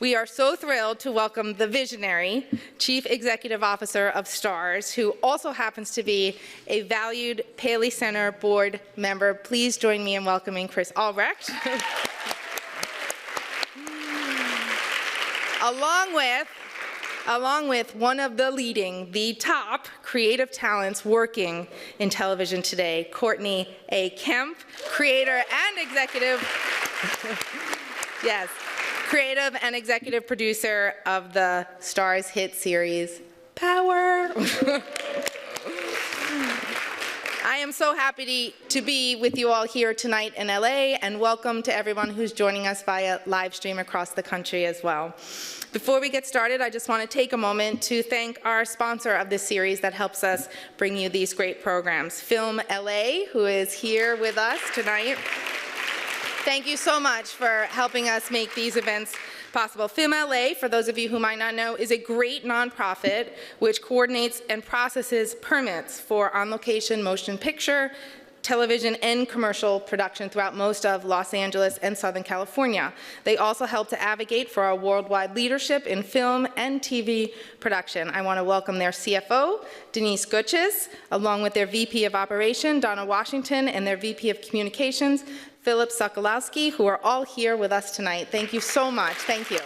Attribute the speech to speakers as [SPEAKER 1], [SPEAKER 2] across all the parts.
[SPEAKER 1] We are so thrilled to welcome the visionary Chief Executive Officer of STARZ, who also happens to be a valued Paley Center board member. Please join me in welcoming Chris Albrecht. along with one of the top creative talents working in television today, Courtney A. Kemp, creator and executive, yes, creative and executive producer of the STARZ hit series, Power. I am so happy to be with you all here tonight in LA, and welcome to everyone who's joining us via live stream across the country as well. Before we get started, I just want to take a moment to thank our sponsor of this series that helps us bring you these great programs, Film LA, who is here with us tonight. Thank you so much for helping us make these events possible. Film LA, for those of you who might not know, is a great nonprofit which coordinates and processes permits for on-location motion picture, television, and commercial production throughout most of Los Angeles and Southern California. They also help to advocate for our worldwide leadership in film and TV production. I want to welcome their CFO, Denise Gutches, along with their VP of Operation, Donna Washington, and their VP of Communications, Philip Sokolowski, who are all here with us tonight. Thank you so much. Thank you.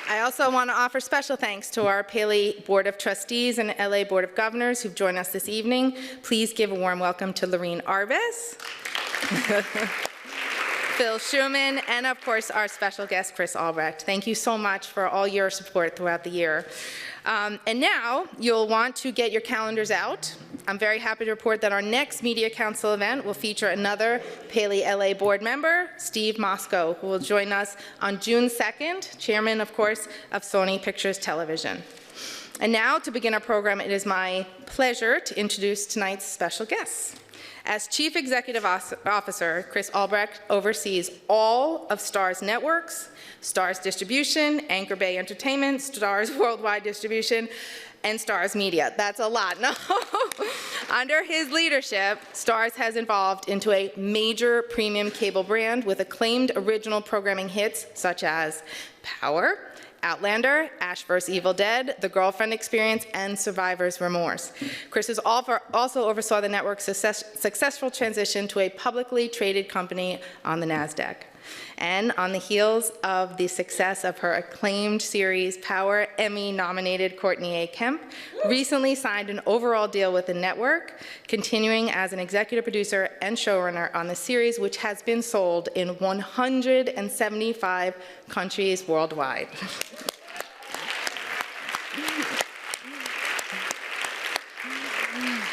[SPEAKER 1] I also want to offer special thanks to our Paley Board of Trustees and LA Board of Governors who've joined us this evening. Please give a warm welcome to Lorene Arbes, Phil Schuman, and of course our special guest, Chris Albrecht. Thank you so much for all your support throughout the year. And now you'll want to get your calendars out. I'm very happy to report that our next Media Council event will feature another Paley LA board member, Steve Mosco, who will join us on June 2nd, chairman, of course, of Sony Pictures Television. And now, to begin our program, it is my pleasure to introduce tonight's special guests. As Chief Executive Officer, Chris Albrecht oversees all of STARZ Networks, STARZ Distribution, Anchor Bay Entertainment, STARZ Worldwide Distribution, and STARZ Media. That's a lot. No. Under his leadership, STARZ has evolved into a major premium cable brand with acclaimed original programming hits such as Power, Outlander, Ash vs. Evil Dead, The Girlfriend Experience, and Survivor's Remorse. Chris has also oversaw the network's successful transition to a publicly traded company on the NASDAQ. And on the heels of the success of her acclaimed series, Power, Emmy-nominated Courtney A. Kemp recently signed an overall deal with the network, continuing as an executive producer and showrunner on the series, which has been sold in 175 countries worldwide.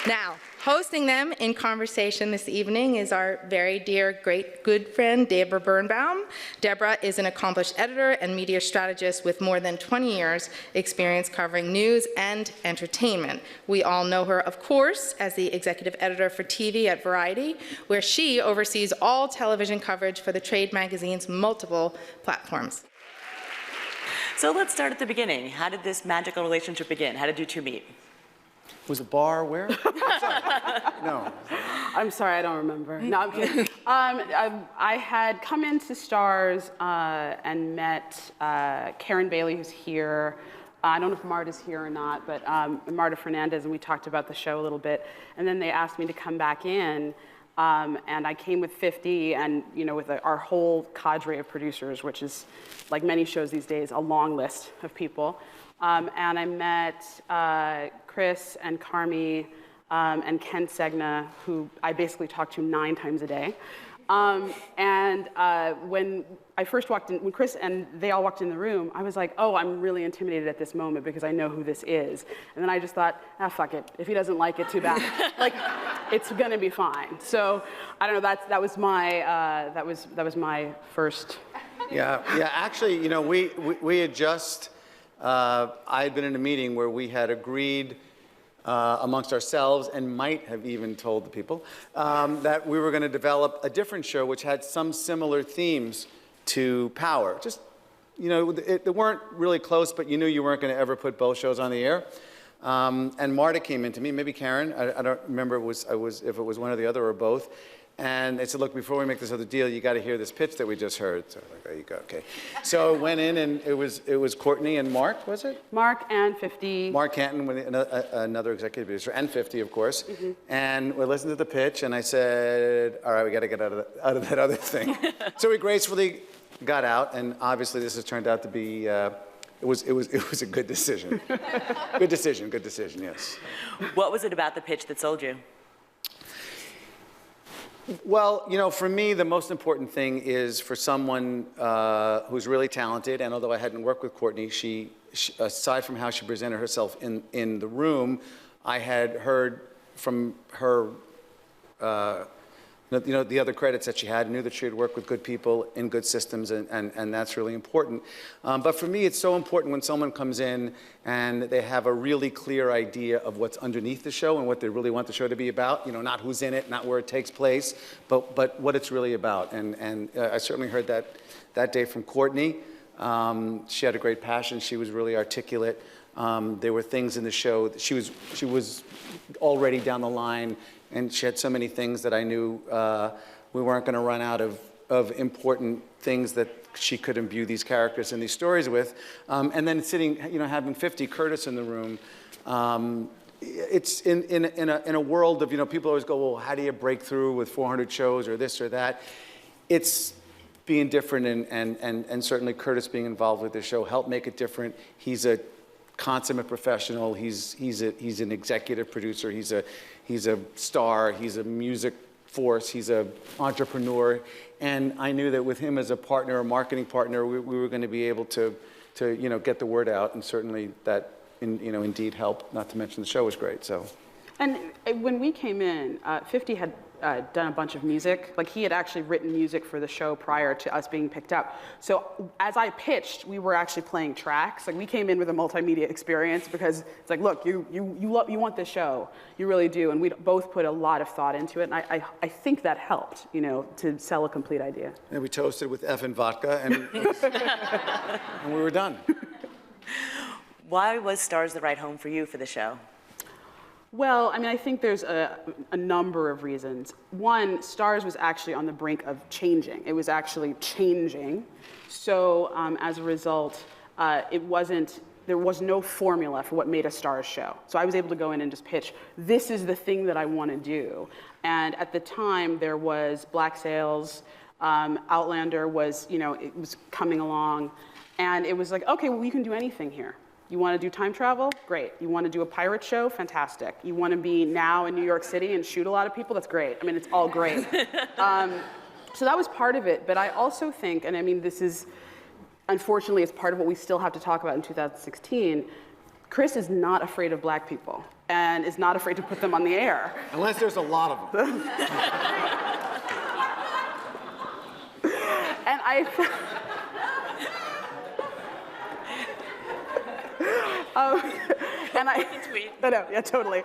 [SPEAKER 1] Now, hosting them in conversation this evening is our very dear, great, good friend, Deborah Birnbaum. Deborah is an accomplished editor and media strategist with more than 20 years' experience covering news and entertainment. We all know her, of course, as the executive editor for TV at Variety, where she oversees all television coverage for the trade magazine's multiple platforms.
[SPEAKER 2] So let's start at the beginning. How did this magical relationship begin? How did you two meet?
[SPEAKER 3] Was the bar where? No.
[SPEAKER 4] I'm sorry, I don't remember. No, I'm kidding. I had come into STARZ and met Karen Bailey, who's here. I don't know if Marta's here or not, but Marta Fernandez, and we talked about the show a little bit. And then they asked me to come back in, and I came with 50, and with our whole cadre of producers, which is, like many shows these days, a long list of people. And I met Chris and Carmi and Ken Segna, who I basically talk to 9 times a day. When I first walked in, when Chris and they all walked in the room, I was like, oh, I'm really intimidated at this moment because I know who this is. And then I just thought, fuck it. If he doesn't like it, too bad. Like, it's gonna be fine. So I don't know. That was my first.
[SPEAKER 3] Yeah. Actually, we had just. I had been in a meeting where we had agreed amongst ourselves, and might have even told the people, that we were going to develop a different show which had some similar themes to Power. Just, they weren't really close, but you knew you weren't going to ever put both shows on the air. And Marta came into me, maybe Karen, I don't remember if it was one or the other or both, And they said, look, before we make this other deal, you got to hear this pitch that we just heard. So I'm like, there you go, okay. So I went in, and it was Courtney and Mark, was it?
[SPEAKER 4] Mark and 50.
[SPEAKER 3] Mark Canton, another executive producer, and 50, of course. And we listened to the pitch, and I said, all right, we got to get out of that other thing. So we gracefully got out, and obviously this has turned out to be, it was a good decision. Good decision, yes.
[SPEAKER 2] What was it about the pitch that sold you?
[SPEAKER 3] Well, you know, for me, the most important thing is for someone who's really talented, and although I hadn't worked with Courtney, she aside from how she presented herself in the room, I had heard from her, you know, the other credits that she had, knew that she had worked with good people in good systems, and that's really important. But for me, it's so important when someone comes in and they have a really clear idea of what's underneath the show and what they really want the show to be about. You know, not who's in it, not where it takes place, but what it's really about. And I certainly heard that day from Courtney. She had a great passion. She was really articulate. There were things in the show that she was already down the line, and she had so many things that I knew we weren't going to run out of important things that she could imbue these characters and these stories with. And then sitting, you know, having 50 Curtis in the room, it's in a world of, you know, people always go, well, how do you break through with 400 shows or this or that? It's being different, and certainly Curtis being involved with the show helped make it different. He's a consummate professional. He's an executive producer. He's a star. He's a music force. He's an entrepreneur. And I knew that with him as a partner, a marketing partner, we were going to be able to you know, get the word out. And certainly that you know, indeed helped. Not to mention the show was great. So. And
[SPEAKER 4] when we came in, 50 had done a bunch of music. Like, he had actually written music for the show prior to us being picked up. So as I pitched, we were actually playing tracks. Like, we came in with a multimedia experience because it's like, look, you want this show. You really do. And we both put a lot of thought into it. And I think that helped, you know, to sell a complete idea.
[SPEAKER 3] And we toasted with F and vodka, and we were done.
[SPEAKER 2] Why was STARZ the right home for you for the show?
[SPEAKER 4] Well, I mean, I think there's a number of reasons. One, STARZ was actually on the brink of changing. It was actually changing. So as a result, there was no formula for what made a STARZ show. So I was able to go in and just pitch, this is the thing that I want to do. And at the time, there was Black Sails, Outlander was, you know, it was coming along. And it was like, okay, well, you can do anything here. You want to do time travel? Great. You want to do a pirate show? Fantastic. You want to be now in New York City and shoot a lot of people? That's great. I mean, it's all great. So that was part of it. But I also think, and I mean, this is, unfortunately, it's part of what we still have to talk about in 2016, Chris is not afraid of black people and is not afraid to put them on the air.
[SPEAKER 3] Unless there's a lot of them.
[SPEAKER 4] And yeah, totally.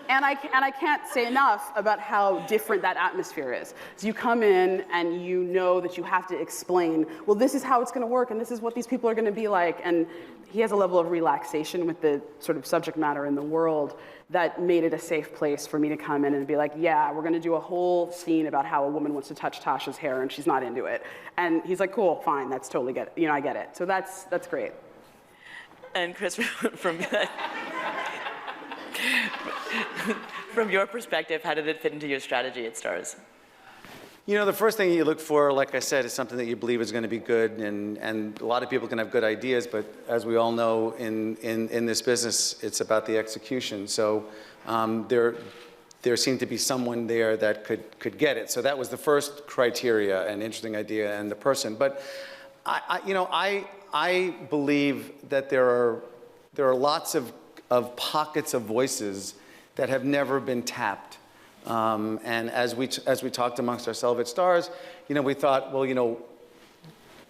[SPEAKER 4] And I can't say enough about how different that atmosphere is. So you come in and you know that you have to explain, well, this is how it's going to work, and this is what these people are going to be like. And he has a level of relaxation with the sort of subject matter in the world that made it a safe place for me to come in and be like, yeah, we're going to do a whole scene about how a woman wants to touch Tasha's hair and she's not into it. And he's like, cool, fine, that's totally get it. You know, I get it. So that's great.
[SPEAKER 2] And Chris, from your perspective, how did it fit into your strategy at STARZ?
[SPEAKER 3] You know, the first thing you look for, like I said, is something that you believe is going to be good, and a lot of people can have good ideas, but as we all know, in this business, it's about the execution. So there seemed to be someone there that could get it. So that was the first criteria, an interesting idea, and the person. But I believe that there are lots of pockets of voices that have never been tapped. And as we talked amongst ourselves at STARZ, you know, we thought, well, you know,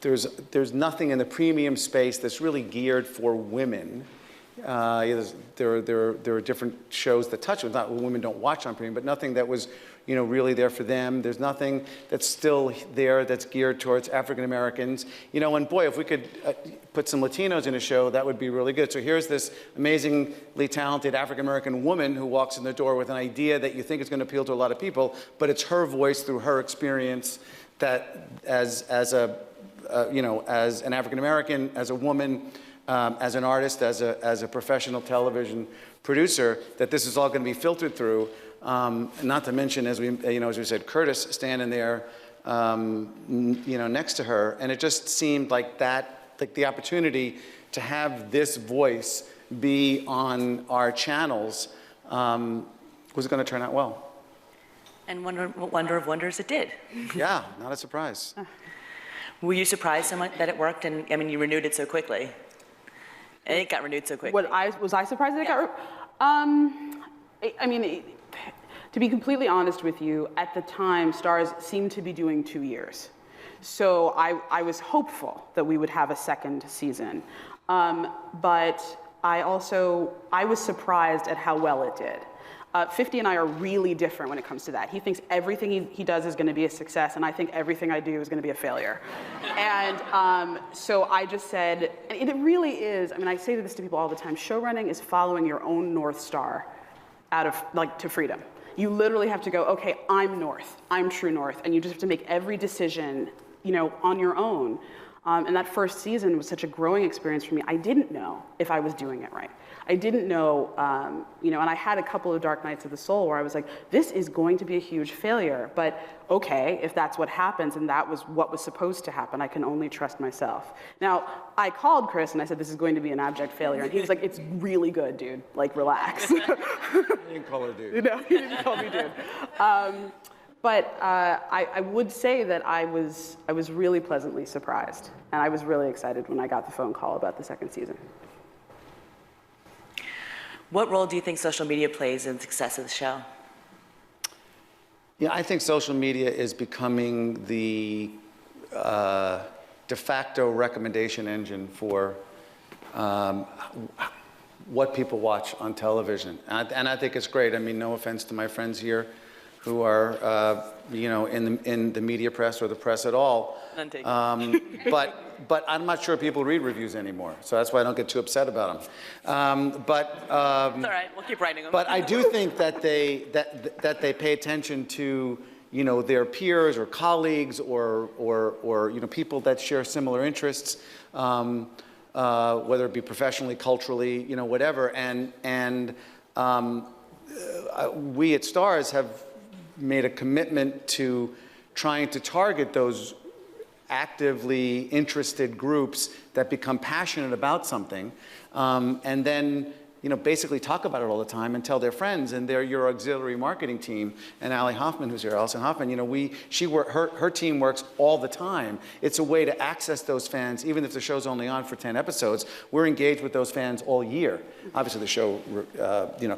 [SPEAKER 3] there's nothing in the premium space that's really geared for women. There are different shows that touch it. Not women don't watch on premium, but nothing that was really there for them. There's nothing that's still there that's geared towards African Americans. And boy, if we could put some Latinos in a show, that would be really good. So here's this amazingly talented African American woman who walks in the door with an idea that you think is going to appeal to a lot of people, but it's her voice through her experience that as an African American, as a woman, as an artist, as a professional television producer, that this is all going to be filtered through. Not to mention, as we said, Curtis standing there, next to her, and it just seemed like the opportunity to have this voice be on our channels was going to turn out well.
[SPEAKER 2] And wonder of wonders, it did.
[SPEAKER 3] Yeah, not a surprise.
[SPEAKER 2] Were you surprised that it worked? And I mean, you renewed it so quickly. And it got renewed so quickly.
[SPEAKER 4] Was I surprised that it got? I mean, to be completely honest with you, at the time, STARZ seemed to be doing 2 years. So I was hopeful that we would have a second season. But I was surprised at how well it did. 50 and I are really different when it comes to that. He thinks everything he does is going to be a success, and I think everything I do is going to be a failure. And so I just said, and it really is, I mean, I say this to people all the time, showrunning is following your own North Star to freedom. You literally have to go, okay, I'm North, I'm true North, and you just have to make every decision, on your own. And that first season was such a growing experience for me. I didn't know if I was doing it right. I didn't know, and I had a couple of dark nights of the soul where I was like, this is going to be a huge failure, but okay, if that's what happens and that was what was supposed to happen, I can only trust myself. Now, I called Chris and I said, this is going to be an abject failure, and he was like, it's really good, dude, like, relax.
[SPEAKER 3] You didn't call her dude.
[SPEAKER 4] No, he didn't call me dude. But I would say that I was really pleasantly surprised, and I was really excited when I got the phone call about the second season.
[SPEAKER 2] What role do you think social media plays in the success of the show?
[SPEAKER 3] Yeah, I think social media is becoming the de facto recommendation engine for what people watch on television. And I think it's great. I mean, no offense to my friends here who are, in the media press or the press at all.
[SPEAKER 2] None taken.
[SPEAKER 3] But I'm not sure people read reviews anymore, so that's why I don't get too upset about them.
[SPEAKER 2] It's all right, we'll keep writing them.
[SPEAKER 3] But I do think that they pay attention to their peers or colleagues or people that share similar interests, whether it be professionally, culturally, whatever. And we at STARZ have made a commitment to trying to target those actively interested groups that become passionate about something, and then basically talk about it all the time and tell their friends, and they're your auxiliary marketing team. And Allie Hoffman, who's here, Alison Hoffman, her team works all the time. It's a way to access those fans, even if the show's only on for 10 episodes. We're engaged with those fans all year. Obviously, the show,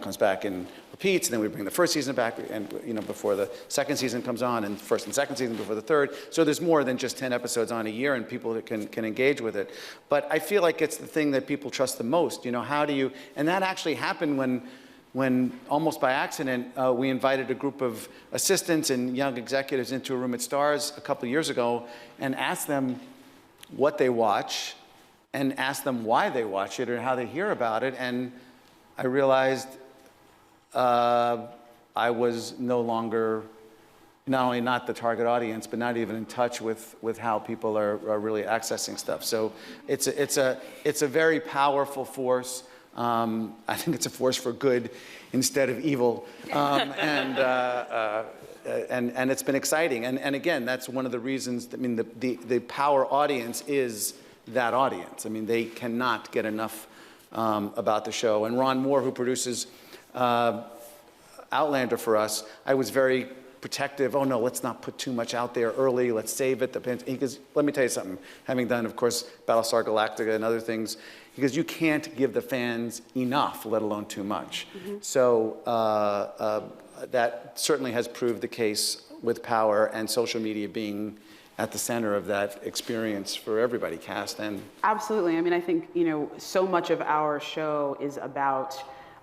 [SPEAKER 3] comes back and repeats, and then we bring the first season back, and before the second season comes on, and first and second season before the third. So there's more than just 10 episodes on a year, and people can engage with it. But I feel like it's the thing that people trust the most. How do you? And that actually happened when almost by accident we invited a group of assistants and young executives into a room at STARZ a couple of years ago and asked them what they watch and asked them why they watch it or how they hear about it. And I realized I was no longer not only not the target audience, but not even in touch with how people are really accessing stuff. So it's a very powerful force. I think it's a force for good instead of evil, and it's been exciting. And again, that's one of the reasons. I mean, the power audience is that audience. I mean, they cannot get enough about the show. And Ron Moore, who produces Outlander for us, I was very protective. Oh no, let's not put too much out there early. Let's save it. He goes, let me tell you something. Having done, of course, Battlestar Galactica and other things, he goes, you can't give the fans enough, let alone too much. Mm-hmm. So that certainly has proved the case with Power and social media being at the center of that experience for everybody, cast and...
[SPEAKER 4] Absolutely. I mean, I think, so much of our show is about,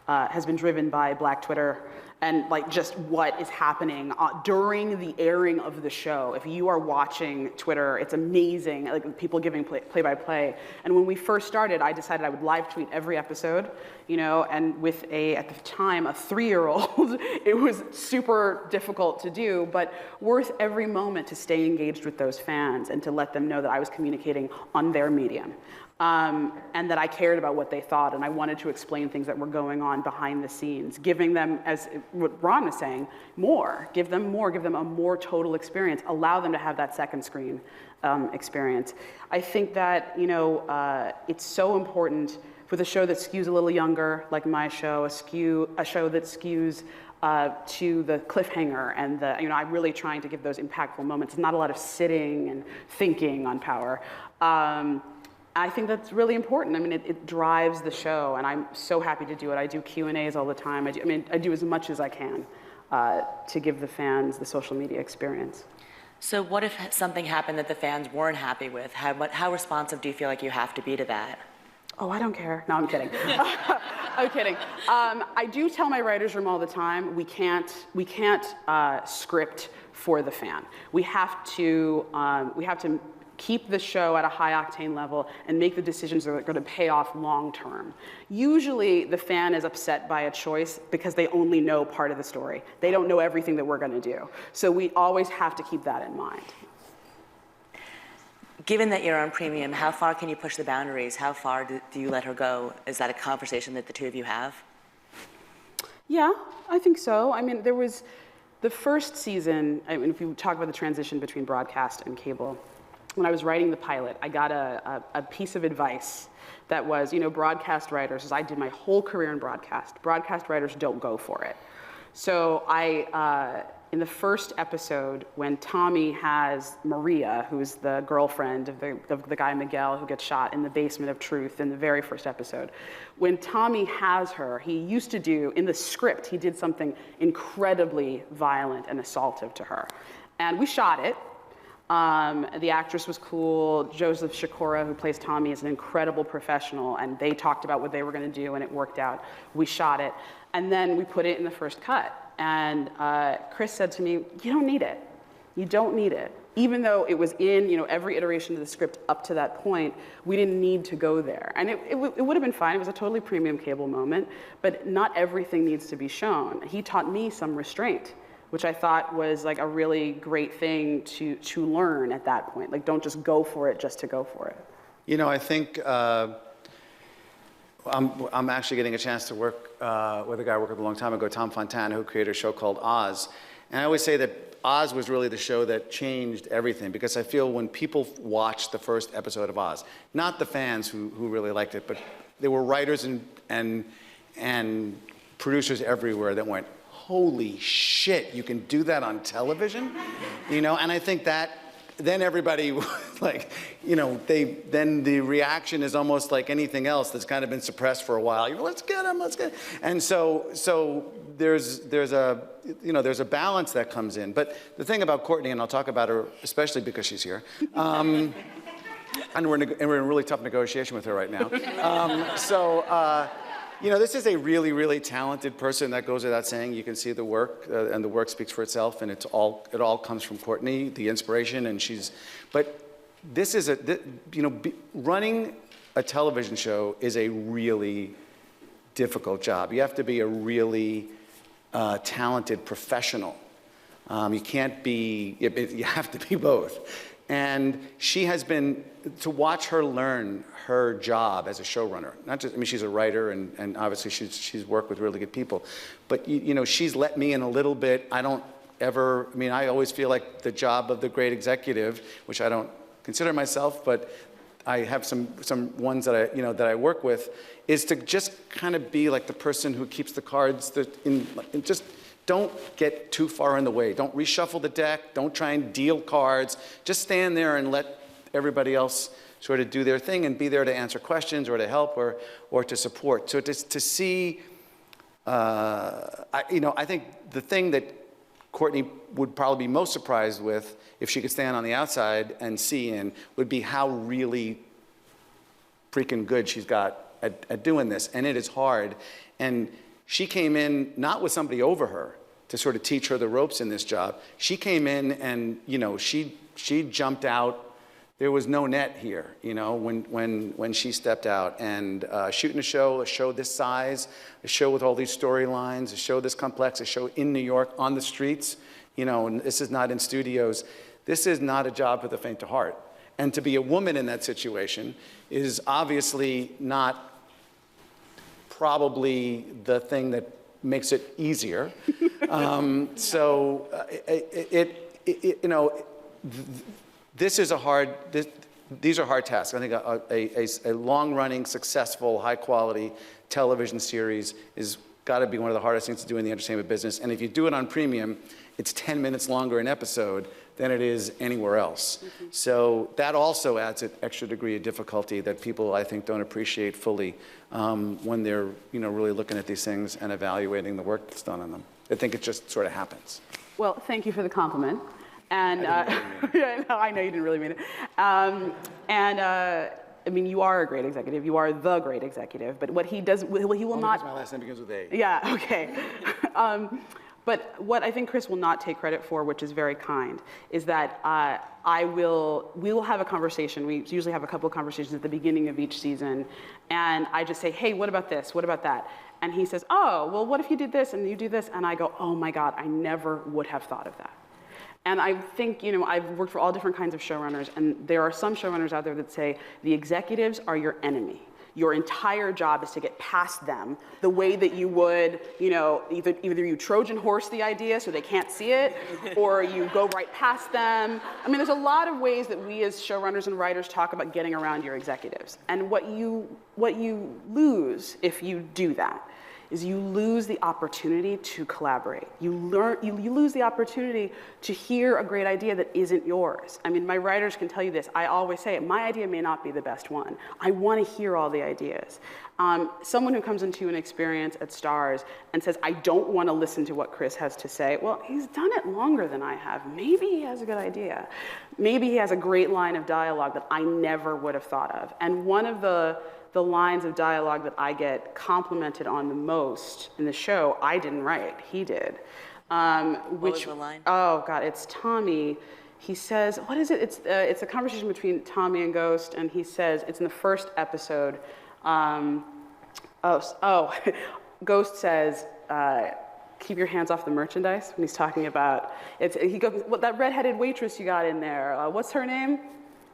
[SPEAKER 4] has been driven by Black Twitter and like just what is happening during the airing of the show. If you are watching Twitter, it's amazing, like people giving play-by-play. And when we first started, I decided I would live tweet every episode, you know, and with at the time, a 3-year-old, it was super difficult to do, but worth every moment to stay engaged with those fans and to let them know that I was communicating on their medium. And that I cared about what they thought, and I wanted to explain things that were going on behind the scenes, giving them, as what Ron was saying, give them a more total experience, allow them to have that second screen experience. I think that, you know, it's so important with a show that skews a little younger, like my show, a show that skews to the cliffhanger and the, you know, I'm really trying to give those impactful moments, not a lot of sitting and thinking on Power. I think that's really important. I mean, it drives the show, and I'm so happy to do it. I do Q&As all the time. I do as much as I can to give the fans the social media experience.
[SPEAKER 2] So what if something happened that the fans weren't happy with? How responsive do you feel like you have to be to that?
[SPEAKER 4] Oh, I don't care. No, I'm kidding. I'm kidding. I do tell my writers' room all the time, we can't script for the fan. We have to keep the show at a high octane level and make the decisions that are going to pay off long term. Usually the fan is upset by a choice because they only know part of the story. They don't know everything that we're going to do. So we always have to keep that in mind.
[SPEAKER 2] Given that you're on premium, how far can you push the boundaries? How far do you let her go? Is that a conversation that the two of you have?
[SPEAKER 4] Yeah, I think so. I mean, there was the first season, I mean, if you talk about the transition between broadcast and cable, when I was writing the pilot, I got a piece of advice that was, you know, broadcast writers, as I did my whole career in broadcast writers don't go for it. So in the first episode, when Tommy has Maria, who's the girlfriend of the guy Miguel who gets shot in the basement of Truth in the very first episode, when Tommy has her, he used to do, in the script, he did something incredibly violent and assaultive to her. And we shot it. The actress was cool. Joseph Shakura, who plays Tommy, is an incredible professional, and they talked about what they were going to do, and it worked out. We shot it, and then we put it in the first cut. And Chris said to me, "You don't need it. You don't need it." Even though it was in, you know, every iteration of the script up to that point, we didn't need to go there. And it would have been fine. It was a totally premium cable moment, but not everything needs to be shown. He taught me some restraint, which I thought was like a really great thing to learn at that point. Like, don't just go for it just to go for it. You know,
[SPEAKER 3] I think I'm actually getting a chance to work with a guy I worked with a long time ago, Tom Fontana, who created a show called Oz. And I always say that Oz was really the show that changed everything, because I feel when people watched the first episode of Oz, not the fans who really liked it, but there were writers and producers everywhere that went, "Holy shit, you can do that on television?" You know, and I think that then everybody, like, you know, then the reaction is almost like anything else that's kind of been suppressed for a while. You know, let's get him. And so there's a balance that comes in. But the thing about Courtney, and I'll talk about her especially because she's here, and we're in a really tough negotiation with her right now. You know, this is a really, really talented person. That goes without saying. You can see the work, and the work speaks for itself, and it all comes from Courtney, the inspiration, and but this is running a television show is a really difficult job. You have to be a really talented professional. You can't be, you have to be both. And she has been, to watch her learn her job as a showrunner, not just, I mean, she's a writer, and obviously she's worked with really good people, but you know, she's let me in a little bit. I always feel like the job of the great executive, which I don't consider myself, but I have some ones that I work with, is to just kind of be like the person who keeps the cards just don't get too far in the way. Don't reshuffle the deck. Don't try and deal cards. Just stand there and let everybody else sort of do their thing and be there to answer questions or to help or to support. So to see, I think the thing that Courtney would probably be most surprised with, if she could stand on the outside and see in, would be how really freaking good she's got at doing this. And it is hard. And she came in not with somebody over her to sort of teach her the ropes in this job. She came in and, you know, she jumped out. There was no net here, you know, when she stepped out. And shooting a show this size, a show with all these storylines, a show this complex, a show in New York on the streets, you know, and this is not in studios. This is not a job for the faint of heart. And to be a woman in that situation is obviously not probably the thing that makes it easier. You know, this is a hard, these are hard tasks. I think a long-running, successful, high-quality television series is got to be one of the hardest things to do in the entertainment business. And if you do it on premium, it's 10 minutes longer an episode than it is anywhere else. So that also adds an extra degree of difficulty that people, I think, don't appreciate fully when they're, you know, really looking at these things and evaluating the work that's done on them. I think it just sort of happens.
[SPEAKER 4] Well, thank you for the compliment. And yeah, no, I know you didn't really mean it. I mean, you are a great executive. You are the great executive. But what he does, he will
[SPEAKER 3] Only
[SPEAKER 4] not.
[SPEAKER 3] because my last name begins with A.
[SPEAKER 4] Yeah. Okay. But what I think Chris will not take credit for, which is very kind, is that we will have a conversation. We usually have a couple of conversations at the beginning of each season, and I just say, hey, what about this? What about that? And he says, oh, well, what if you did this and you do this? And I go, oh my God, I never would have thought of that. And I think, you know, I've worked for all different kinds of showrunners, and there are some showrunners out there that say the executives are your enemy. Your entire job is to get past them the way that you would, you know, either you Trojan horse the idea so they can't see it, or you go right past them. I mean, there's a lot of ways that we as showrunners and writers talk about getting around your executives. And what you lose if you do that is you lose the opportunity to collaborate. You lose the opportunity to hear a great idea that isn't yours. I mean, my writers can tell you this. I always say it, my idea may not be the best one. I want to hear all the ideas. Someone who comes into an experience at STARZ and says, I don't want to listen to what Chris has to say, well, he's done it longer than I have. Maybe he has a good idea. Maybe he has a great line of dialogue that I never would have thought of. And one of the lines of dialogue that I get complimented on the most in the show, I didn't write, he did.
[SPEAKER 2] What was the line?
[SPEAKER 4] Oh God, it's Tommy. He says, what is it? It's a conversation between Tommy and Ghost, and he says, it's in the first episode. Ghost says, keep your hands off the merchandise, when he's talking about, he goes, well, that redheaded waitress you got in there, what's her name?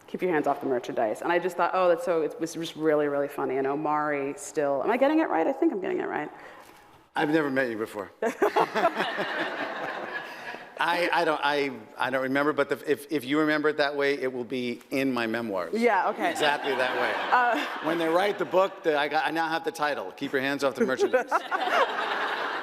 [SPEAKER 4] Keep your hands off the merchandise. And I just thought, oh, it was just really, really funny. And Omari still, am I getting it right? I think I'm getting it right.
[SPEAKER 3] I've never met you before. I don't remember, but if you remember it that way, it will be in my memoirs.
[SPEAKER 4] Yeah, okay.
[SPEAKER 3] Exactly that way. When they write the book, I now have the title, Keep Your Hands Off the Merchandise.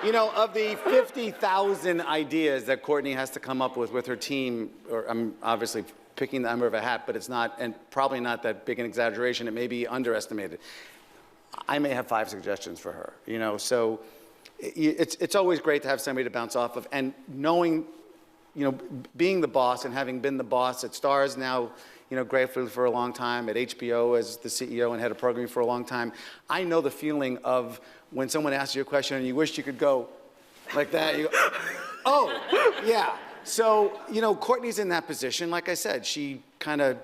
[SPEAKER 3] You know, of the 50,000 ideas that Courtney has to come up with her team, or I'm obviously picking the number of a hat, but it's not, and probably not that big an exaggeration. It may be underestimated. I may have 5 suggestions for her, you know, so it's always great to have somebody to bounce off of, and knowing, you know, being the boss and having been the boss at STARZ now, you know, gratefully for a long time, at HBO as the CEO and head of programming for a long time, I know the feeling of when someone asks you a question and you wish you could go like that, you go, oh, yeah. So, you know, Courtney's in that position. Like I said, she kind of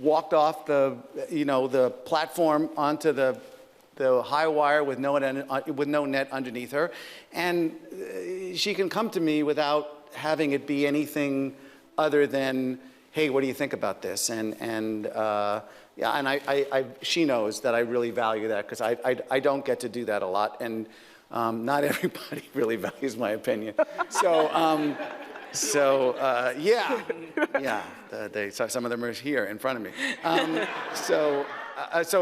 [SPEAKER 3] walked off the, you know, the platform onto the high wire with no net underneath her. And she can come to me without having it be anything other than, hey, what do you think about this? Yeah, and she knows that I really value that, because I don't get to do that a lot. And not everybody really values my opinion. So, yeah, some of them are here in front of me. So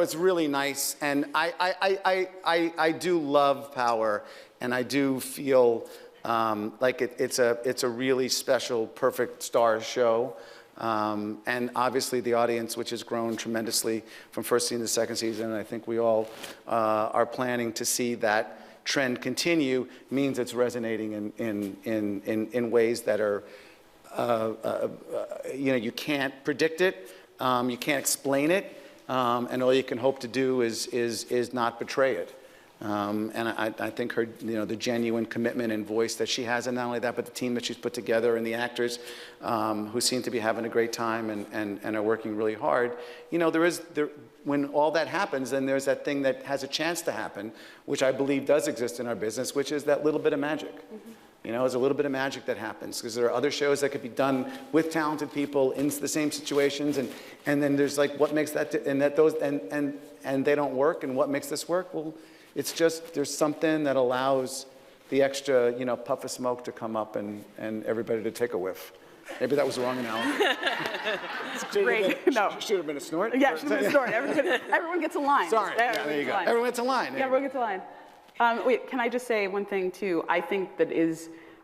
[SPEAKER 3] it's really nice, and I do love Power, and I do feel like it's a really special, perfect STARZ show. And obviously the audience, which has grown tremendously from first season to second season, and I think we all are planning to see that trend continue, means it's resonating in ways that are, you know, you can't predict it, you can't explain it, and all you can hope to do is not betray it. And I think her, the genuine commitment and voice that she has, and not only that, but the team that she's put together and the actors who seem to be having a great time and are working really hard. When all that happens, then there's that thing that has a chance to happen, which I believe does exist in our business, which is that little bit of magic. There's a little bit of magic that happens because there are other shows that could be done with talented people in the same situations, and then there's like what makes that, and they don't work, and what makes this work? Well, it's just there's something that allows the extra, puff of smoke to come up and everybody to take a whiff. Maybe that was the wrong analogy.
[SPEAKER 4] Great. No.
[SPEAKER 3] Should have been a snort?
[SPEAKER 4] Yeah, it should have been a snort. Everyone gets a line.
[SPEAKER 3] Sorry. Yeah, there you go. Everyone gets a line.
[SPEAKER 4] Yeah, everyone gets a line. Wait, can I just say one thing, too? I think that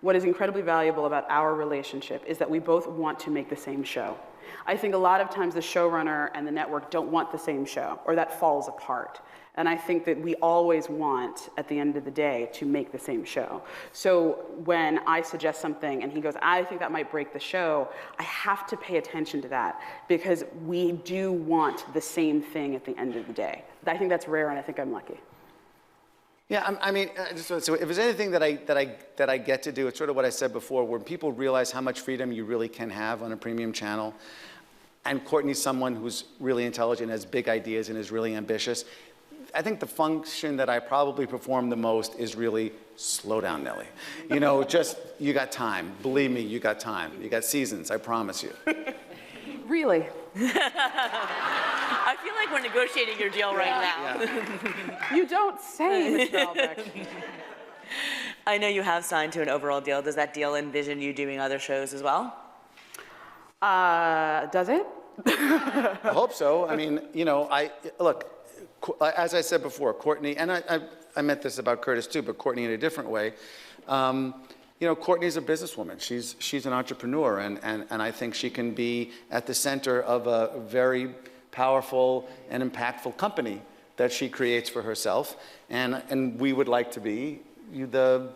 [SPEAKER 4] what is incredibly valuable about our relationship is that we both want to make the same show. I think a lot of times the showrunner and the network don't want the same show, or that falls apart. And I think that we always want, at the end of the day, to make the same show. So when I suggest something and he goes, I think that might break the show, I have to pay attention to that because we do want the same thing at the end of the day. I think that's rare, and I think I'm lucky.
[SPEAKER 3] Yeah, so if there's anything that I get to do, it's sort of what I said before, when people realize how much freedom you really can have on a premium channel, and Courtney's someone who's really intelligent, has big ideas, and is really ambitious. I think the function that I probably perform the most is really slow down, Nellie. You got time. Believe me, you got time. You got seasons, I promise you.
[SPEAKER 4] Really?
[SPEAKER 2] I feel like we're negotiating your deal right now.
[SPEAKER 3] Yeah.
[SPEAKER 4] You don't say, Mr. Albrecht.
[SPEAKER 2] I know you have signed to an overall deal. Does that deal envision you doing other shows as well?
[SPEAKER 4] Does it?
[SPEAKER 3] I hope so. Look, as I said before, Courtney, and I meant this about Curtis too, but Courtney in a different way. Courtney's a businesswoman. She's an entrepreneur, and I think she can be at the center of a very powerful and impactful company that she creates for herself. And we would like to be the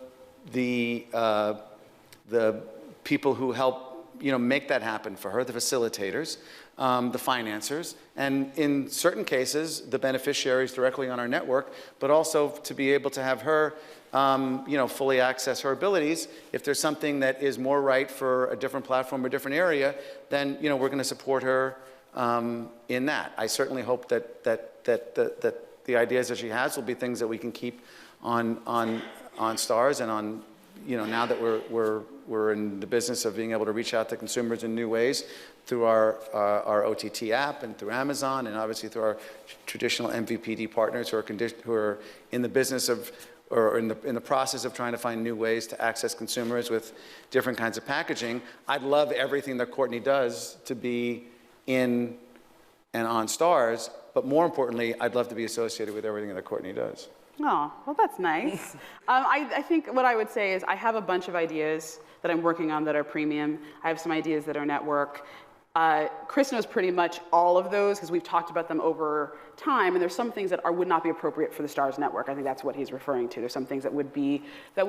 [SPEAKER 3] people who help make that happen for her, the facilitators, the financiers, and in certain cases, the beneficiaries directly on our network, but also to be able to have her, fully access her abilities. If there's something that is more right for a different platform or different area, then, we're going to support her in that. I certainly hope that the ideas that she has will be things that we can keep on STARZ and on, now that we're in the business of being able to reach out to consumers in new ways through our OTT app and through Amazon and obviously through our traditional MVPD partners who are in the business of or in the process of trying to find new ways to access consumers with different kinds of packaging. I'd love everything that Courtney does to be in and on STARZ, but more importantly, I'd love to be associated with everything that Courtney does.
[SPEAKER 4] Oh, well, that's nice. I think what I would say is I have a bunch of ideas that I'm working on that are premium. I have some ideas that are network. Chris knows pretty much all of those because we've talked about them over time, and there's some things that would not be appropriate for the STARZ network. I think that's what he's referring to. There's some things that would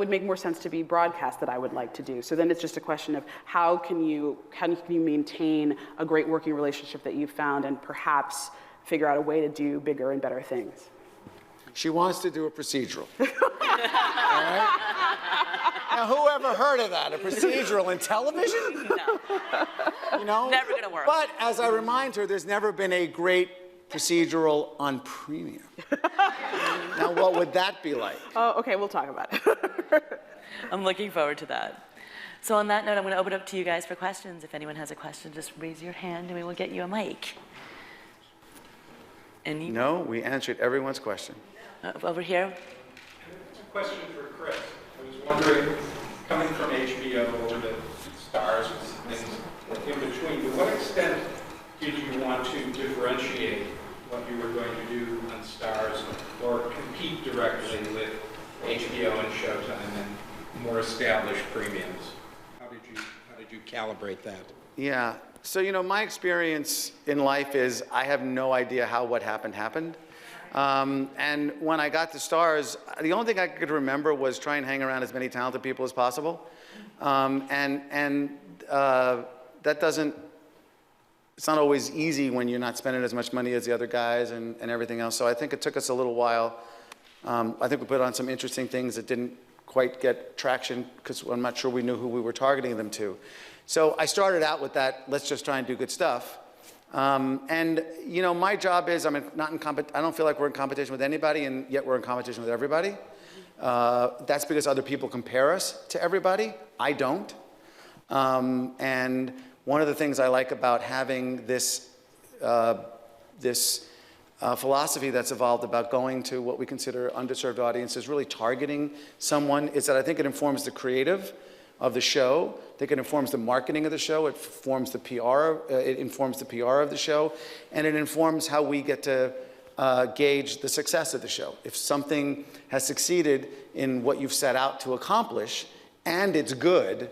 [SPEAKER 4] make more sense to be broadcast that I would like to do. So then it's just a question of how can you maintain a great working relationship that you've found and perhaps figure out a way to do bigger and better things.
[SPEAKER 3] She wants to do a procedural. All right? Now, who ever heard of that? A procedural in television?
[SPEAKER 2] No. Never gonna work.
[SPEAKER 3] But as I remind her, there's never been a great procedural on premium. Now, what would that be like?
[SPEAKER 4] Oh, okay, we'll talk about it.
[SPEAKER 2] I'm looking forward to that. So on that note, I'm going to open up to you guys for questions. If anyone has a question, just raise your hand and we will get you a mic. Any?
[SPEAKER 3] No, we answered everyone's question.
[SPEAKER 2] Over here.
[SPEAKER 5] A question for Chris. I was wondering, coming from HBO over to STARZ and things in between, to what extent did you want to differentiate what you were going to do on STARZ or compete directly with HBO and Showtime and more established premiums? How did you calibrate that?
[SPEAKER 3] Yeah. So, my experience in life is I have no idea how what happened. And when I got to STARZ, the only thing I could remember was try and hang around as many talented people as possible. That doesn't, it's not always easy when you're not spending as much money as the other guys and everything else. So I think it took us a little while I think we put on some interesting things that didn't quite get traction because I'm not sure we knew who we were targeting them to. So I started out with that, let's just try and do good stuff. And you know, my job is, I don't feel like we're in competition with anybody, and yet we're in competition with everybody. That's because other people compare us to everybody. I don't. And one of the things I like about having this, philosophy that's evolved about going to what we consider underserved audiences, really targeting someone, is that I think it informs the creative of the show. I think it informs the marketing of the show. It informs the PR. It informs the PR of the show, and it informs how we get to gauge the success of the show. If something has succeeded in what you've set out to accomplish, and it's good,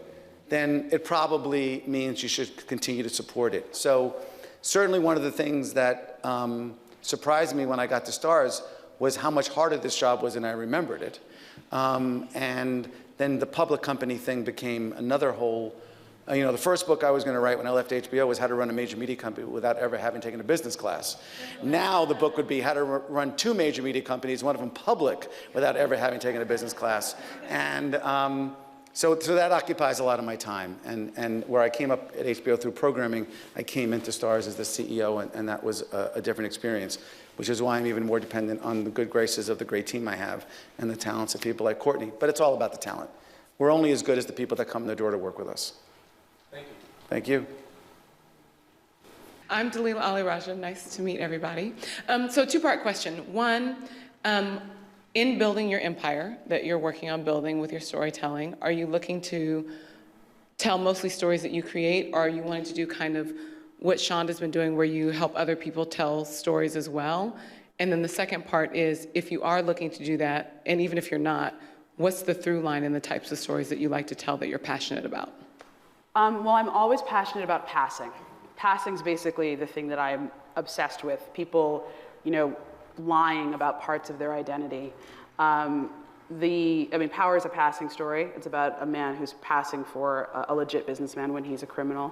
[SPEAKER 3] then it probably means you should continue to support it. So certainly one of the things that surprised me when I got to STARZ was how much harder this job was than I remembered it. And then the public company thing became another whole, you know, the first book I was going to write when I left HBO was How to Run a Major Media Company Without Ever Having Taken a Business Class. Now the book would be How to Run 2 major media companies, one of them public, without ever having taken a business class. And so that occupies a lot of my time. And where I came up at HBO through programming, I came into STARZ as the CEO, and that was a different experience, which is why I'm even more dependent on the good graces of the great team I have and the talents of people like Courtney. But it's all about the talent. We're only as good as the people that come in the door to work with us.
[SPEAKER 5] Thank you.
[SPEAKER 3] Thank you.
[SPEAKER 6] I'm Dalila Ali Raja. Nice to meet everybody. So two-part question. One, in building your empire that you're working on building with your storytelling, are you looking to tell mostly stories that you create, or are you wanting to do kind of what Shonda's been doing where you help other people tell stories as well? And then the second part is, if you are looking to do that, and even if you're not, what's the through line in the types of stories that you like to tell that you're passionate about?
[SPEAKER 4] Well, I'm always passionate about passing. Passing's basically the thing that I'm obsessed with. People, you know, lying about parts of their identity. Power is a passing story. It's about a man who's passing for a legit businessman when he's a criminal.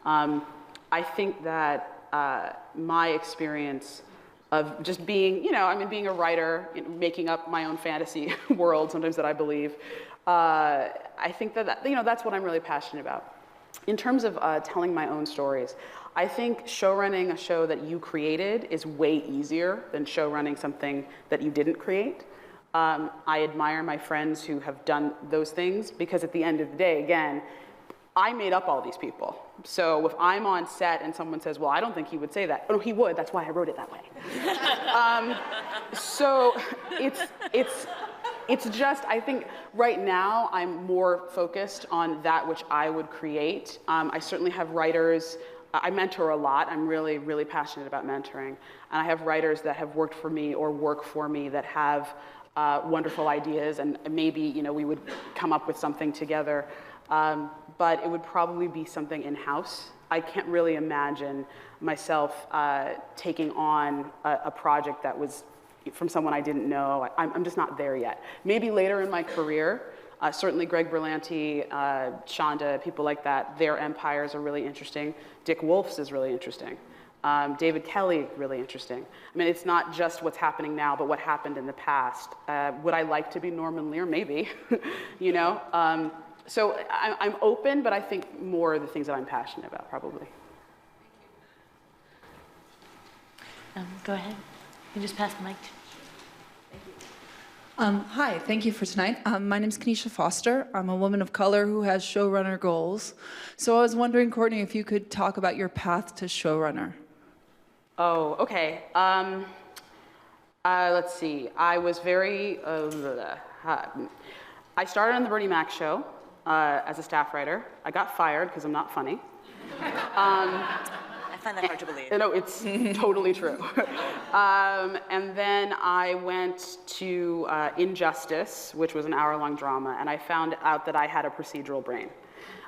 [SPEAKER 4] I think that my experience of just being, being a writer, making up my own fantasy world sometimes that I believe, I think that, that's what I'm really passionate about. In terms of telling my own stories, I think showrunning a show that you created is way easier than showrunning something that you didn't create. I admire my friends who have done those things because at the end of the day, again, I made up all these people. So if I'm on set and someone says, well, I don't think he would say that. Oh, he would, that's why I wrote it that way. So it's just, I think right now I'm more focused on that which I would create. I certainly have writers, I mentor a lot. I'm really, really passionate about mentoring. And I have writers that have worked for me or work for me that have wonderful ideas, and maybe we would come up with something together. But it would probably be something in-house. I can't really imagine myself taking on a project that was from someone I didn't know. I'm just not there yet. Maybe later in my career, certainly Greg Berlanti, Shonda, people like that, their empires are really interesting. Dick Wolf's is really interesting. David Kelly, really interesting. I mean, it's not just what's happening now, but what happened in the past. Would I like to be Norman Lear? Maybe, So I'm open, but I think more the things that I'm passionate about, probably.
[SPEAKER 2] Go ahead. You just pass the mic.
[SPEAKER 7] Hi, thank you for tonight. My name is Kenesha Foster. I'm a woman of color who has showrunner goals. So I was wondering, Courtney, if you could talk about your path to showrunner.
[SPEAKER 4] Oh, okay. Let's see. I was very, I started on the Bernie Mac show as a staff writer. I got fired because I'm not funny.
[SPEAKER 2] I find that hard to believe.
[SPEAKER 4] No, it's totally true. And then I went to Injustice, which was an hour-long drama, and I found out that I had a procedural brain.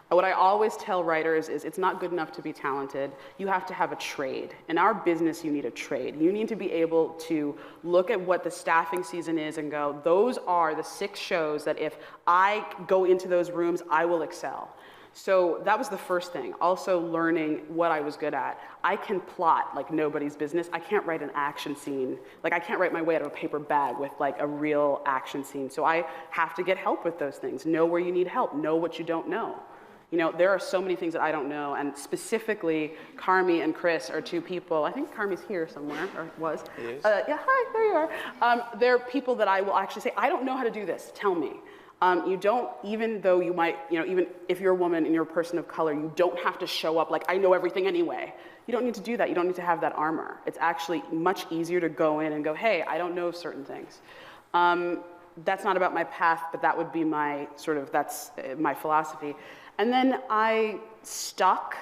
[SPEAKER 4] What I always tell writers is it's not good enough to be talented. You have to have a trade. In our business, you need a trade. You need to be able to look at what the staffing season is and go, those are the 6 shows that if I go into those rooms, I will excel. So that was the first thing. Also learning what I was good at. I can plot like nobody's business. I can't write an action scene. Like I can't write my way out of a paper bag with like a real action scene. So I have to get help with those things. Know where you need help. Know what you don't know. You know, there are so many things that I don't know, and specifically, Carmi and Chris are two people. I think Carmi's here somewhere, or was.
[SPEAKER 3] He is.
[SPEAKER 4] Yeah, hi, there you are. They're people that I will actually say, I don't know how to do this, tell me. You don't, even though you might, you know, even if you're a woman and you're a person of color, you don't have to show up like, I know everything anyway. You don't need to do that. You don't need to have that armor. It's actually much easier to go in and go, hey, I don't know certain things. That's not about my path, but that would be my sort of, that's my philosophy. And then I stuck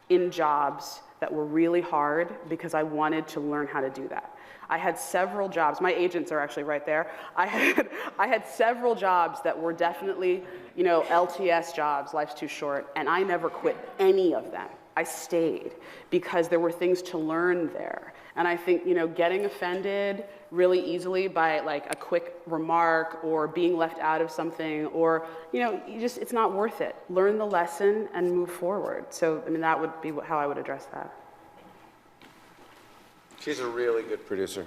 [SPEAKER 4] in jobs that were really hard because I wanted to learn how to do that. I had several jobs. My agents are actually right there. I had several jobs that were definitely, you know, LTS jobs, life's too short, and I never quit any of them. I stayed because there were things to learn there. And I think, you know, getting offended really easily by like a quick remark or being left out of something, or, you know, it's not worth it. Learn the lesson and move forward. So, I mean, that would be how I would address that.
[SPEAKER 3] She's a really good producer.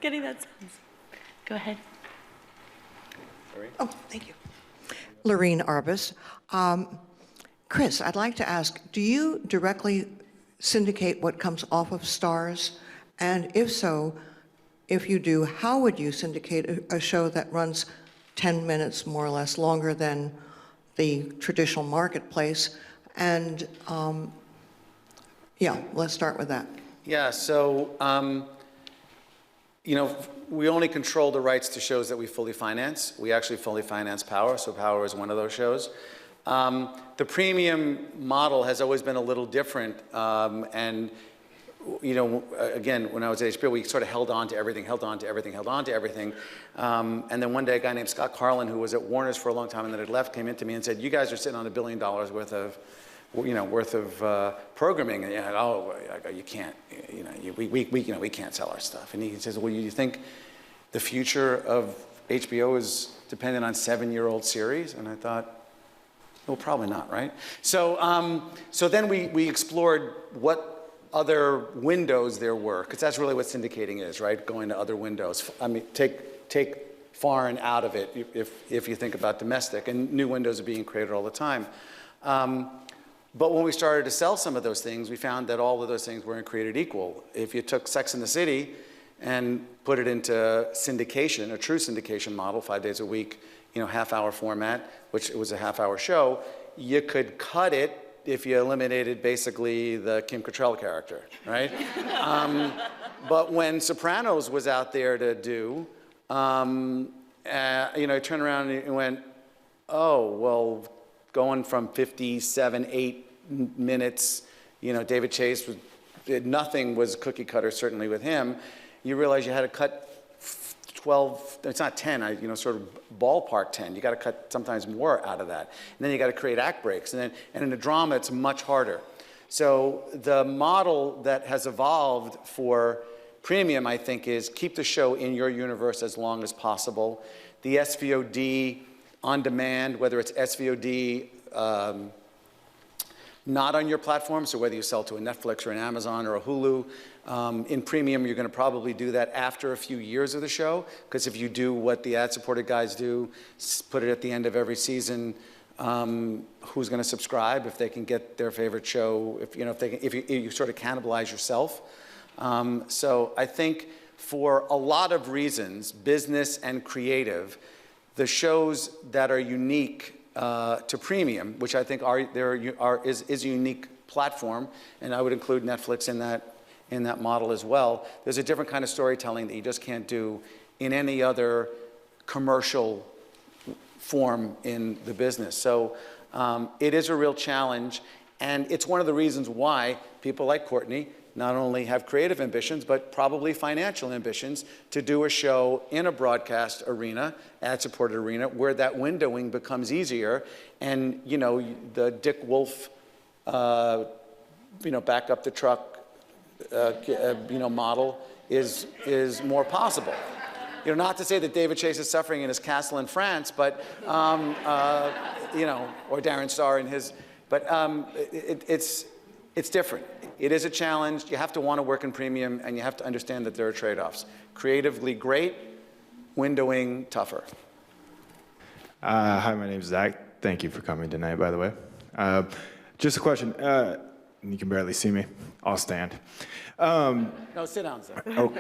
[SPEAKER 2] Getting that sense. Go ahead.
[SPEAKER 8] Oh, thank you. Lorene Arbus. Chris, I'd like to ask, do you directly syndicate what comes off of STARZ? And if so, if you do, how would you syndicate a show that runs 10 minutes, more or less, longer than the traditional marketplace? And yeah, let's start with that.
[SPEAKER 3] Yeah, so, you know, we only control the rights to shows that we fully finance. We actually fully finance Power, so Power is one of those shows. The premium model has always been a little different, and, you know, again, when I was at HBO, we sort of held on to everything. And then one day, a guy named Scott Carlin, who was at Warner's for a long time and then had left, came into me and said, you guys are sitting on $1 billion worth of programming. And you can't, we can't sell our stuff. And he says, well, you think the future of HBO is dependent on 7-year-old series? And I thought, well, probably not, right? So, so then we explored what other windows there were, because that's really what syndicating is, right? Going to other windows. I mean, take foreign out of it if you think about domestic, and new windows are being created all the time. But when we started to sell some of those things, we found that all of those things weren't created equal. If you took Sex and the City and put it into syndication, a true syndication model, 5 days a week, you know, half-hour format, which it was a half-hour show, you could cut it if you eliminated basically the Kim Cattrall character, right? But when Sopranos was out there to do, you know, I turned around and went, oh, well, going from 57, 8 minutes, you know, David Chase, nothing was cookie cutter, certainly with him. You realize you had to cut 12, it's not 10, you know, sort of ballpark 10. You got to cut sometimes more out of that. And then you got to create act breaks. And in a drama, it's much harder. So the model that has evolved for premium, I think, is keep the show in your universe as long as possible. The SVOD on demand, whether it's SVOD not on your platform, so whether you sell to a Netflix or an Amazon or a Hulu, in premium, you're going to probably do that after a few years of the show, because if you do what the ad-supported guys do, put it at the end of every season, who's going to subscribe if they can get their favorite show, if you sort of cannibalize yourself. So I think for a lot of reasons, business and creative, the shows that are unique to premium, which I think is a unique platform, and I would include Netflix in that model as well. There's a different kind of storytelling that you just can't do in any other commercial form in the business. So it is a real challenge, and it's one of the reasons why people like Courtney not only have creative ambitions, but probably financial ambitions to do a show in a broadcast arena, ad-supported arena, where that windowing becomes easier, and, you know, the Dick Wolf, you know, back up the truck, you know, model is more possible. You know, not to say that David Chase is suffering in his castle in France, but, you know, or Darren Star in his, but it's different. It is a challenge. You have to want to work in premium, and you have to understand that there are trade-offs. Creatively great, windowing tougher.
[SPEAKER 9] Hi, my name's Zach. Thank you for coming tonight, by the way. Just a question. You can barely see me. I'll stand.
[SPEAKER 3] No, sit down, sir.
[SPEAKER 9] Oh,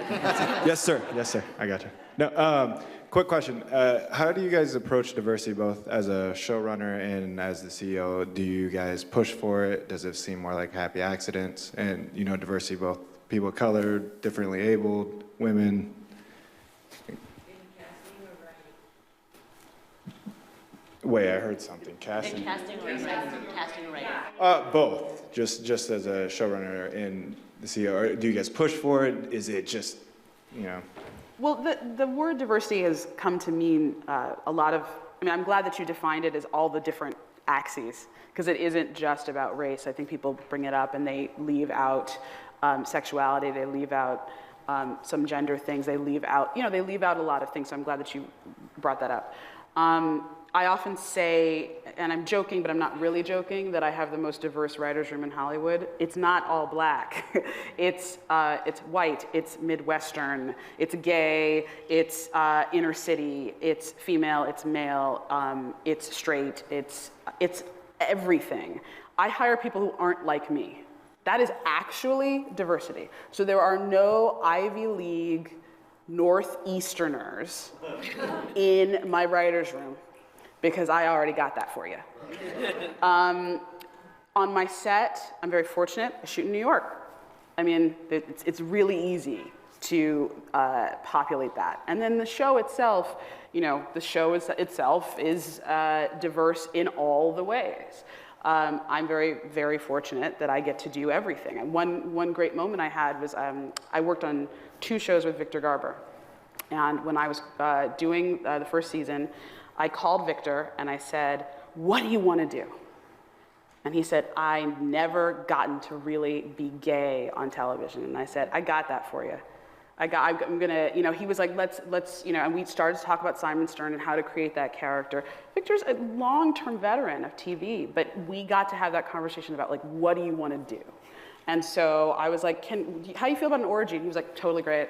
[SPEAKER 9] yes, sir. Yes, sir. I got you. No, quick question. How do you guys approach diversity, both as a showrunner and as the CEO? Do you guys push for it? Does it seem more like happy accidents? And, you know, diversity, both people of color, differently abled, women. Wait, I heard something. Casting.
[SPEAKER 2] Casting or writing? Casting or writing?
[SPEAKER 9] Both. Just as a showrunner and the CEO. Or do you guys push for it? Is it just, you know?
[SPEAKER 4] Well, the word diversity has come to mean a lot of, I mean, I'm glad that you defined it as all the different axes, because it isn't just about race. I think people bring it up and they leave out sexuality, they leave out some gender things, they leave out, you know, they leave out a lot of things, so I'm glad that you brought that up. I often say, and I'm joking, but I'm not really joking, that I have the most diverse writers' room in Hollywood. It's not all black. It's white, it's Midwestern, it's gay, it's inner city, it's female, it's male, it's straight, it's everything. I hire people who aren't like me. That is actually diversity. So there are no Ivy League Northeasterners in my writer's room, because I already got that for you. On my set, I'm very fortunate, I shoot in New York. I mean, it's really easy to populate that. And then the show itself, you know, the show itself is diverse in all the ways. I'm very, very fortunate that I get to do everything. And one great moment I had was I worked on 2 shows with Victor Garber. And when I was doing the first season, I called Victor and I said, "What do you want to do?" And he said, "I've never gotten to really be gay on television." And I said, "I got that for you. I'm gonna," you know, he was like, let's, you know, and we started to talk about Simon Stern and how to create that character. Victor's a long-term veteran of TV, but we got to have that conversation about, like, what do you want to do? And so I was like, how do you feel about an orgy? And he was like, totally great.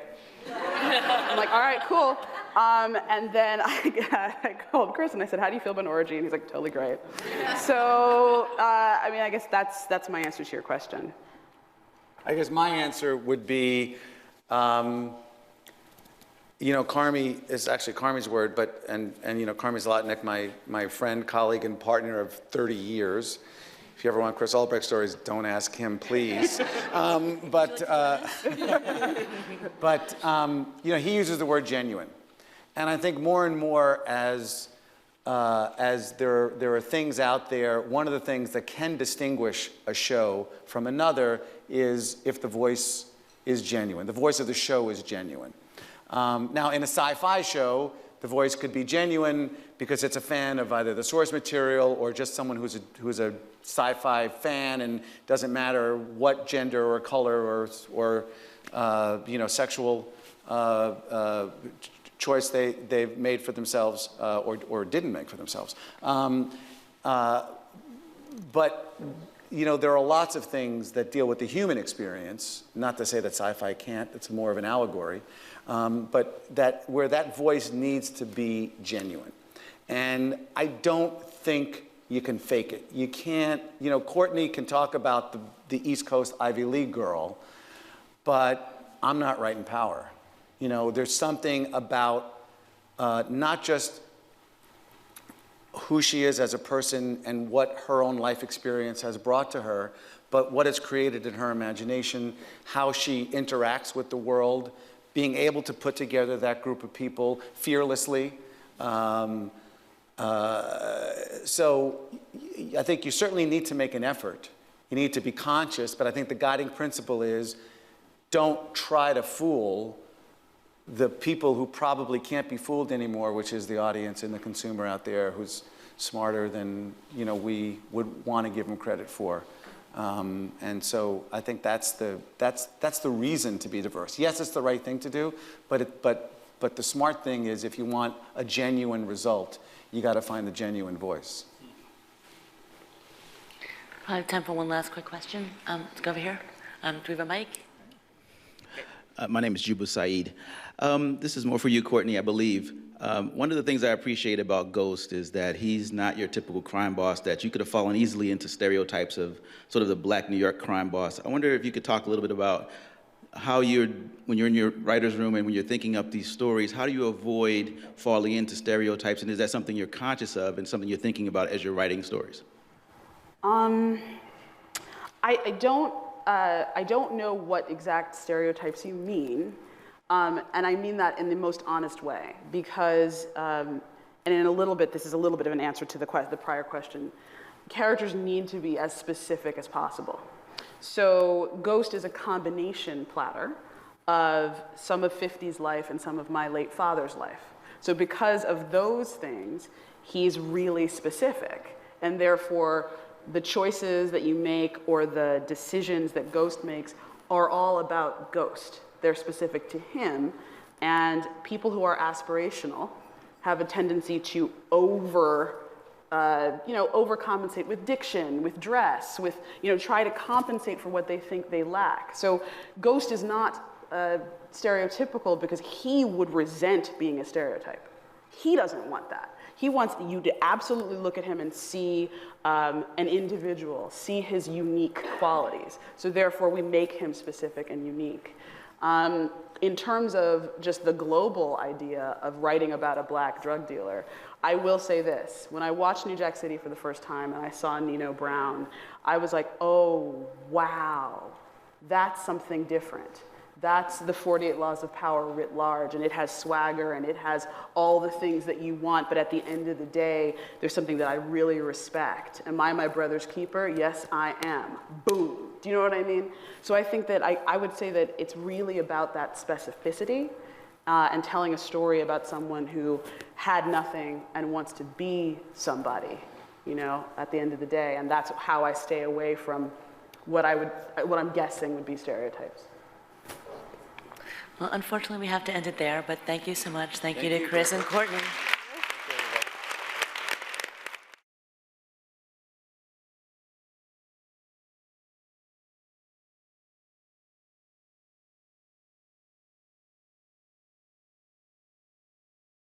[SPEAKER 4] I'm like, all right, cool. And then I called Chris and I said, how do you feel about an orgy? And he's like, totally great. So, I mean, I guess that's my answer to your question.
[SPEAKER 3] I guess my answer would be, you know, Carmi is actually Carmi's word, but, and you know, Carmi Zlotnick, my friend, colleague, and partner of 30 years. If you ever want Chris Albrecht stories, don't ask him, please. But you know, he uses the word genuine. And I think more and more as there are things out there, one of the things that can distinguish a show from another is if the voice is genuine. The voice of the show is genuine. Now, in a sci-fi show, the voice could be genuine because it's a fan of either the source material or just someone who's a sci-fi fan, and doesn't matter what gender or color or you know, sexual choice they've made for themselves or didn't make for themselves. But you know, there are lots of things that deal with the human experience. Not to say that sci-fi can't; it's more of an allegory. But where that voice needs to be genuine. And I don't think you can fake it. You can't, you know, Courtney can talk about the East Coast Ivy League girl, but I'm not writing Power. You know, there's something about not just who she is as a person and what her own life experience has brought to her, but what it's created in her imagination, how she interacts with the world, being able to put together that group of people fearlessly. So I think you certainly need to make an effort. You need to be conscious, but I think the guiding principle is don't try to fool the people who probably can't be fooled anymore, which is the audience and the consumer out there who's smarter than, you know, we would want to give them credit for. And so I think that's the reason to be diverse. Yes, it's the right thing to do, but But the smart thing is, if you want a genuine result, you got to find the genuine voice.
[SPEAKER 2] I have time for one last quick question. Let's go over here. Do we have a mic?
[SPEAKER 10] My name is Juba Saeed. This is more for you, Courtney, I believe. One of the things I appreciate about Ghost is that he's not your typical crime boss, that you could have fallen easily into stereotypes of sort of the black New York crime boss. I wonder if you could talk a little bit about how when you're in your writer's room and when you're thinking up these stories, how do you avoid falling into stereotypes? And is that something you're conscious of and something you're thinking about as you're writing stories?
[SPEAKER 4] I don't know what exact stereotypes you mean, and I mean that in the most honest way, because, and in a little bit, this is a little bit of an answer to the prior question, characters need to be as specific as possible. So Ghost is a combination platter of some of 50's life and some of my late father's life. So because of those things, he's really specific, and therefore, the choices that you make or the decisions that Ghost makes are all about Ghost. They're specific to him, and people who are aspirational have a tendency to overcompensate with diction, with dress, with, try to compensate for what they think they lack. So Ghost is not stereotypical because he would resent being a stereotype. He doesn't want that. He wants you to absolutely look at him and see an individual, see his unique qualities. So therefore, we make him specific and unique. In terms of just the global idea of writing about a black drug dealer, I will say this. When I watched New Jack City for the first time and I saw Nino Brown, I was like, oh, wow, that's something different. That's the 48 Laws of Power writ large, and it has swagger, and it has all the things that you want, but at the end of the day, there's something that I really respect. Am I my brother's keeper? Yes, I am. Boom. Do you know what I mean? So I think that I would say that it's really about that specificity and telling a story about someone who had nothing and wants to be somebody, at the end of the day, and that's how I stay away from what I'm guessing would be stereotypes.
[SPEAKER 2] Well, unfortunately, we have to end it there, but thank you so much. Thank you to Chris and Courtney.